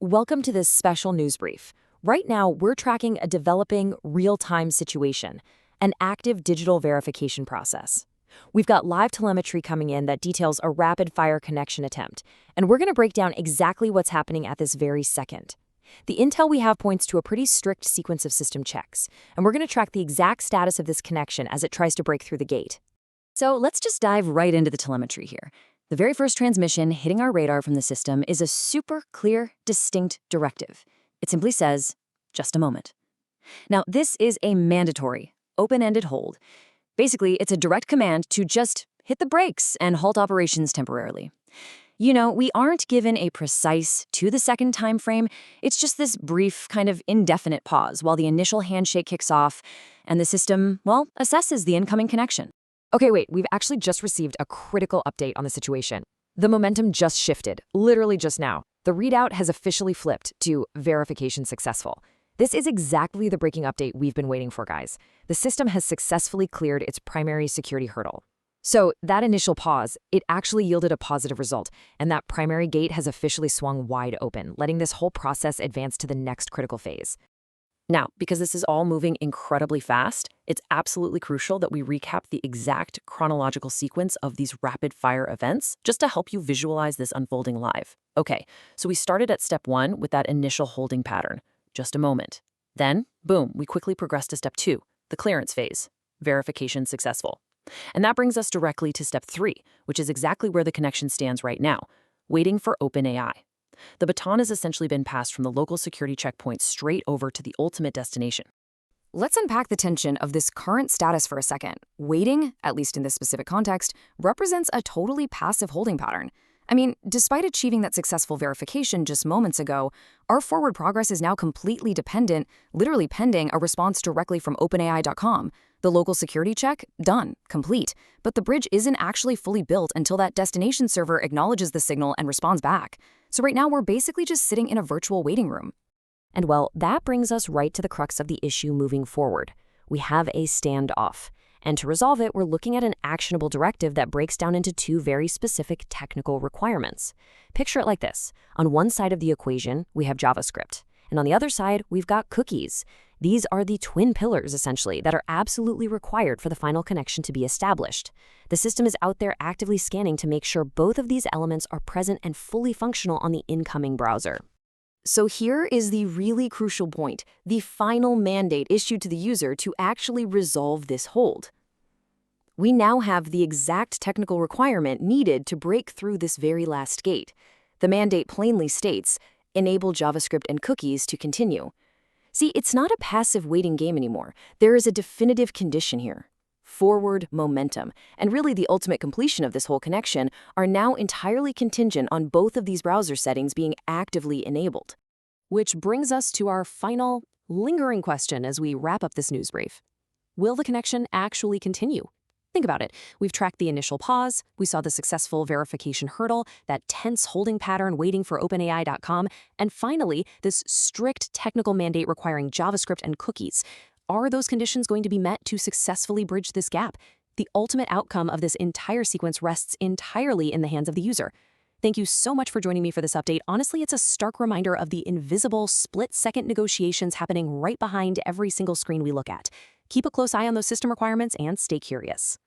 Welcome to this special news brief. Right now, we're tracking a developing real-time situation, an active digital verification process. We've got live telemetry coming in that details a rapid-fire connection attempt, and we're going to break down exactly what's happening at this very second. The intel we have points to a pretty strict sequence of system checks, and we're going to track the exact status of this connection as it tries to break through the gate. So let's just dive right into the telemetry here. The very first transmission hitting our radar from the system is a super clear, distinct directive. It simply says, just a moment. Now, this is a mandatory, open-ended hold. Basically, it's a direct command to just hit the brakes and halt operations temporarily. You know, we aren't given a precise to-the-second time frame. It's just this brief, kind of indefinite pause while the initial handshake kicks off and the system, well, assesses the incoming connection. Okay, wait, we've actually just received a critical update on the situation. The momentum just shifted, literally just now. The readout has officially flipped to verification successful. This is exactly the breaking update we've been waiting for, guys. The system has successfully cleared its primary security hurdle. So that initial pause, it actually yielded a positive result, and that primary gate has officially swung wide open, letting this whole process advance to the next critical phase. Now, because this is all moving incredibly fast, it's absolutely crucial that we recap the exact chronological sequence of these rapid-fire events just to help you visualize this unfolding live. Okay, so we started at step 1 with that initial holding pattern, just a moment. Then, boom, we quickly progressed to step 2, the clearance phase, verification successful. And that brings us directly to step 3, which is exactly where the connection stands right now, waiting for OpenAI. The baton has essentially been passed from the local security checkpoint straight over to the ultimate destination. Let's unpack the tension of this current status for a second. Waiting, at least in this specific context, represents a totally passive holding pattern. I mean, despite achieving that successful verification just moments ago, our forward progress is now completely dependent, literally pending a response directly from OpenAI.com. The local security check? Done. Complete. But the bridge isn't actually fully built until that destination server acknowledges the signal and responds back. So right now, we're basically just sitting in a virtual waiting room. And well, that brings us right to the crux of the issue moving forward. We have a standoff. And to resolve it, we're looking at an actionable directive that breaks down into two very specific technical requirements. Picture it like this. On one side of the equation, we have JavaScript. And on the other side, we've got cookies. These are the twin pillars, essentially, that are absolutely required for the final connection to be established. The system is out there actively scanning to make sure both of these elements are present and fully functional on the incoming browser. So here is the really crucial point, the final mandate issued to the user to actually resolve this hold. We now have the exact technical requirement needed to break through this very last gate. The mandate plainly states, enable JavaScript and cookies to continue. See, it's not a passive waiting game anymore. There is a definitive condition here. Forward momentum, and really the ultimate completion of this whole connection, are now entirely contingent on both of these browser settings being actively enabled. Which brings us to our final, lingering question as we wrap up this news brief. Will the connection actually continue? Think about it. We've tracked the initial pause, we saw the successful verification hurdle, that tense holding pattern waiting for OpenAI.com, and finally, this strict technical mandate requiring JavaScript and cookies. Are those conditions going to be met to successfully bridge this gap? The ultimate outcome of this entire sequence rests entirely in the hands of the user. Thank you so much for joining me for this update. Honestly, it's a stark reminder of the invisible split-second negotiations happening right behind every single screen we look at. Keep a close eye on those system requirements and stay curious.